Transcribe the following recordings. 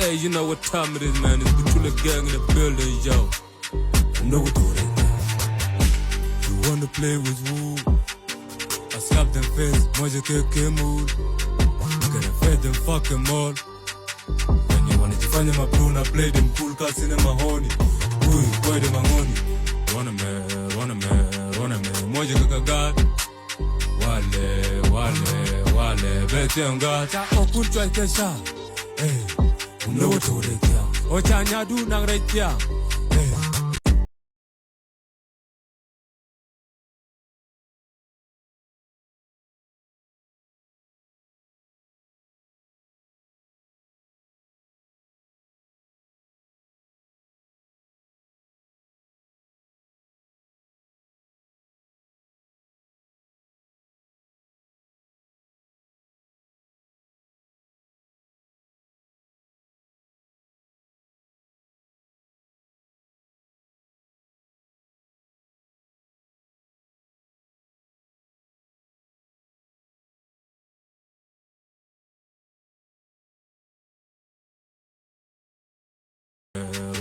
Hey, you know what time it is, man? It's the Tula gang in the building, yo. You know what do it is. You wanna play with woo? I slap them face, moja keke mood. You gotta fed them fucking mall. When you wanna define my blue, I play them cool cats in my honey. Ooh, boy, them honey. Wanna man, moja kaka god. Wale, bete nga cha okunchwa kesha. Hey, know what to do, yeah. Ochanya do nang right, yeah. Hey.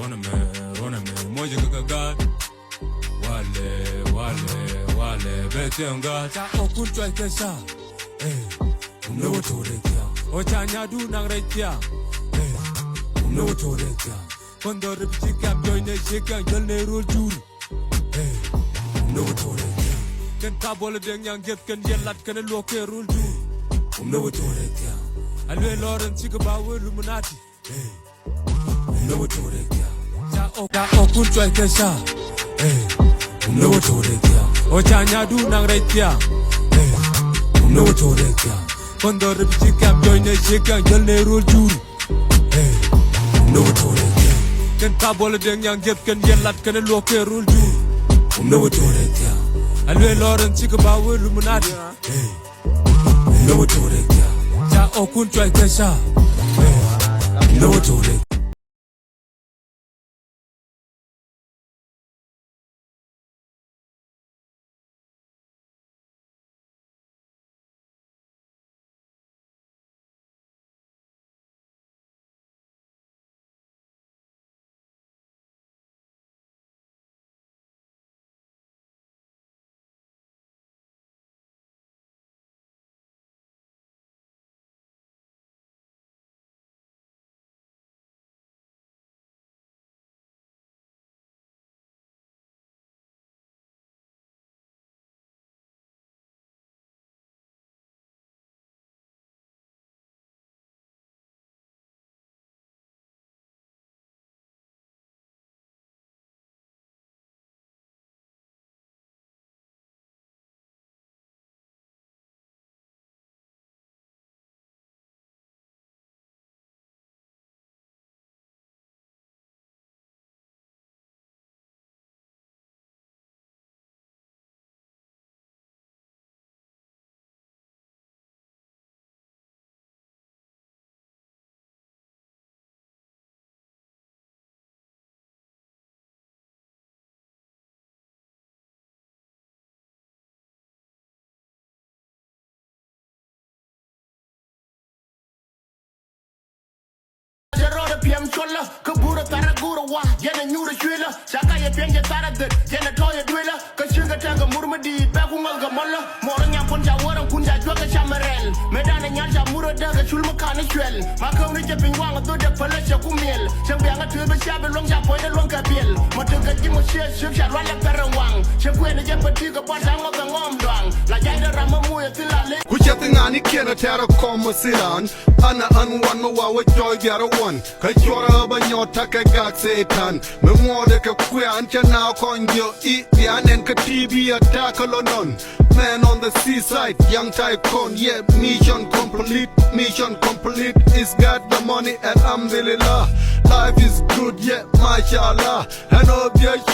Run a man, moja kaka god. Wale, bete nga cha okunchwa kesha. Hey, know what to do, yeah. Ochanya do nang right, yeah. Hey, know what to do, yeah. Kondo ripchi kap join the shake and jol ne roll juri. Hey, know what to do, yeah. Ken kabole deng yang jet ken yelat ken loke roll juri. Know what to do, yeah. Alwe Lawrence chikabawe Illuminati. Hey, know what to do, yeah. Cha okunchwa kesha. Hey, know what to do, yeah. Ochanya do nang right, yeah. Hey, know what to do, yeah. Kondo ripchi kap join the shake and jol ne roll juri. Hey, know what to do, yeah. Ken kabole deng yang jet ken yelat ken loke roll juri. Know what to do, yeah. Alwe Lawrence chikabawe Illuminati. Hey, know what to do, yeah. Cha okunchwa kesha. Hey, know what to do. PM cholla kabura taragura wa yana nyura shwela shaka ya penje taradat yana toya dwela ka shinga tanga murmadi bakungal ga malla mora nya ponja wara kunja jwaga chamarel medana nyanja mura daga chulma kana shwel makawni je pingwanga do de pala shakumel shambanga tube shabe lonja poida longa biel matuga jimo shia shia rala perawang shakwena je patiga pasanga ga ngomdwang la jaida ramamu ya tilale kuchatingani kena tera komo silan ana anwan no wa joy biara one ka chora ba nyota ka gak setan me ngode ka kwan chana konjo I bianen ka tv attack lonon man on the seaside young tycoon yeah mission complete is got the money and alhamdulillah life is good yeah mashallah and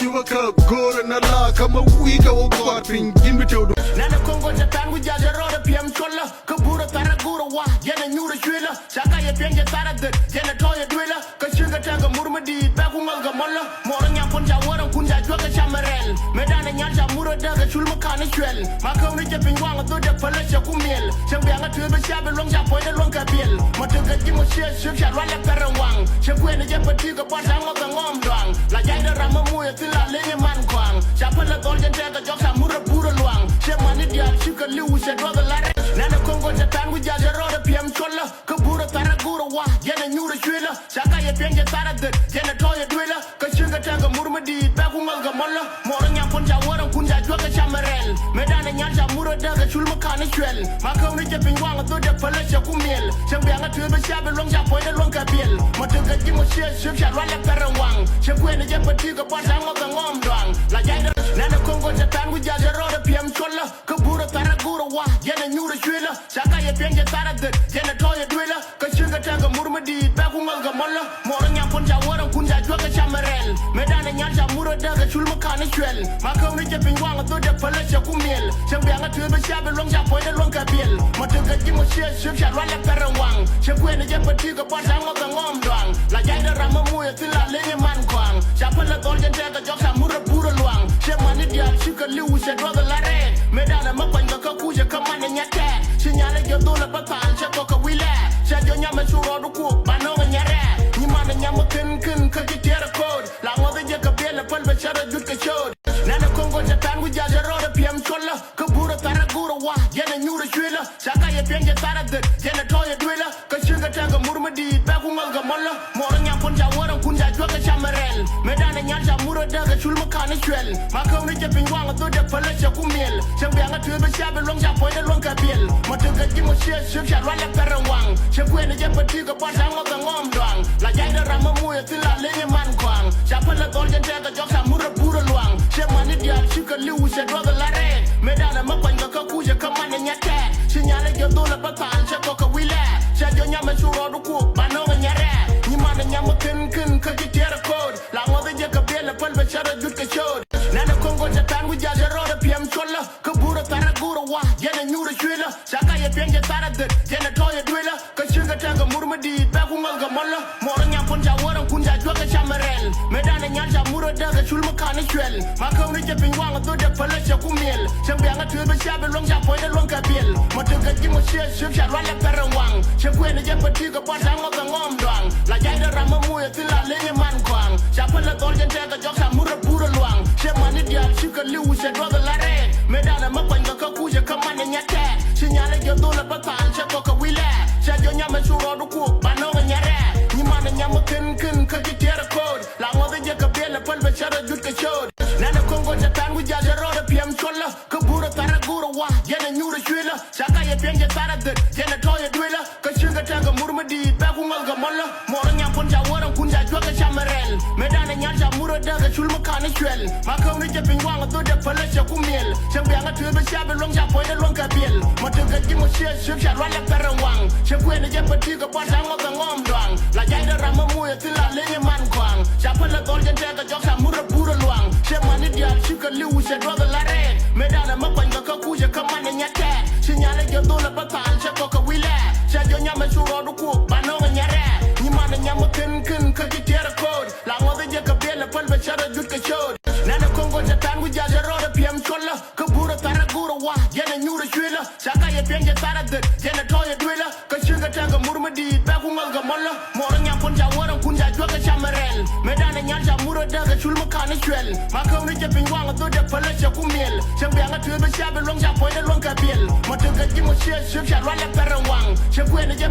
you ka go na la kama we go god pin give to nana kongo jatan wi jaja roda PM cholla kabura taragura wa yana nyura shwela shaka ya penje taradat yana toya dwela ka shinga tanga murmadi bakungal ga malla mora nya ponja wara kunja jwaga chamarel me dana nyal ja muro daga chul ma kana chwel ma kaw ni je pingwa nga to de pala cha kumiel chang bia nga tu be cha be long ja po de long ka biel ma to ga ji mo she shuk cha wala karawang che kwe ni je pati ga pa sang ga ngom dwang la jai da rama mu ya tila le ye man kwang cha pala dol je te ga jok sa muro puro luang che mani dia chu ka liu she do ga lare na na kongo ja tan gu ja ro de piem cholla ka buro tara guro wa ye na nyura chwela cha ka ye pien je tara de ye na to ye dwila ka chinga ta ga murma di ba ku ngal ga molla mo ro nya pon ja wora kun ja jwa ga chamarel me dana nyal ja muro daga chul ma kana chwel ma kaw ni je pingwa nga to de pala cha kumiel chang bia nga tu be cha be long ja po de long ka biel ma to ga ji mo she shuk cha wala karawang che kwe ni je pati ga pa sang ga ngom dwang la jai da na na kongo ja tan gu ja ro de piem cholla ka buro tara guro wa ye na nyura chwela cha ka ye pien je tara de ye na to ye dwila ka chinga ta ga murma di ba ku ngal ga molla mo ro nya pon ja wora kun ja jwa ga chamarel me dana nyal ja muro daga chul ma kana chwel ma kaw ni je pingwa nga to de pala cha kumiel chang bia nga tu be cha be long ja po de long ka biel ma to ga ji mo she shuk cha wala karawang che kwe ni je pati ga pa sang ga ngom dwang la jai da rama mu ya tila le ye man kwang cha pala dol je te ga jok sa muro puro luang che mani dia chu ka liu she do ga lare me dana ma kwang ga ka ku je ka man nya te sinyale ge do la pa tan che ko ka wile che jo nya ma chu ro du ku ba no ga nya re ni man nya ma ken ka ji te ra code la ngo de je ka biel la pal ba cha ra jut ka chod na na kongo ja tan gu ja ro de piem cholla ka buro tara guro wa ye na nyura chwela cha ka ye pien je tara de ye na to ye dwila ka chinga ta ga murma di ba ku ngal ga molla mo ro nya pon ja wora kun ja jwa ga chamarel me dana nyal ja muro daga chul ma kana chwel ma kaw ni je pingwa nga to de pala cha kumiel chang bia nga tu be cha be long ja po de long ka biel ma to ga ji mo she shuk cha wala karawang che kwe ni je pati ga pa sang ga ngom dwang la jai da rama mu ya tila le ye man kwang cha pala dol je te ga jok sa muro puro luang che mani dia chu ka liu she do ga lare me dana ma kwang ga ka ku je ka man nya te sinyale ge do la pa tan che ko ka wile che jo nya ma chu ro du ku ba no ga nya re ni man nya ma ken ka ji te ra code la ngo de je ka biel la pal ba cha ra jut ka chod na na kongo ja tan gu ja ro de piem cholla ka buro tara guro wa ye na nyura chwela cha ka ye pien je tara de ye na to ye dwila ka chinga ta ga murma di ba ku ngal ga molla mo ro nya pon ja wora kun ja jwa ga chamarel me dana nyal ja muro daga chul ma kana chwel ma kaw ni je pingwa nga to de pala cha kumiel chang bia nga tu be cha be long ja po de long ka biel ma to ga ji mo she shuk cha wala karawang che kwe ni je pati ga pa sang ga ngom dwang la jai da rama mu ya tila le ye man kwang cha pala dol je te ga jok sa muro puro luang che mani dia chu ka liu she do ga lare me dana ma kwang ga ka ku je ka man nya te sinyale ge do la pa tan che ko ka wile che jo nya ma chu ro du ku ba no ga nya re ni man nya ma ken ka ji te ra code la ngo de je ka biel la pal ba cha ra jut ka chod na na kongo ja tan gu ja ro de piem cholla ka buro tara guro wa ye na nyura chwela cha ka ye pien je tara de ye na to ye dwila ka chinga ta ga murma di ba ku ngal ga molla mo ro nya pon ja wora kun ja jwa ga chamarel me dana nyal ja muro daga chul ma kana chwel ma kaw ni je pingwa nga to de pala cha kumiel chang bia nga tu be cha be long ja po de long ka biel ma to ga ji mo she shuk cha wala karawang che kwe ni je pati ga pa sang ga ngom dwang la jai da rama mu ya tila le ye man kwang cha pala dol je te ga jok sa muro puro luang che mani dia chu ka liu she do ga lare me dana ma kwang ga ka ku je ka man nya te sinyale ge do la pa tan che ko ka wile che jo nya ma chu ro du ku ba no ga nya re ni man nya ma ken ka ji te ra code la ngo de je ka biel la pal ba cha ra jut ka chod na na kongo ja tan gu ja ro de piem cholla ka buro tara guro wa ye na nyura chwela cha ka ye pien je tara de ye na to ye dwila ka chinga ta ga murma di ba ku ngal ga molla mo ro nya pon ja wora kun ja jwa ga chamarel me dana nyal ja muro daga chul ma kana chwel ma kaw ni je pingwa nga to de pala cha kumiel chang bia nga tu be cha be long ja po de long ka biel ma to ga ji mo she shuk cha wala karawang che kwe ni je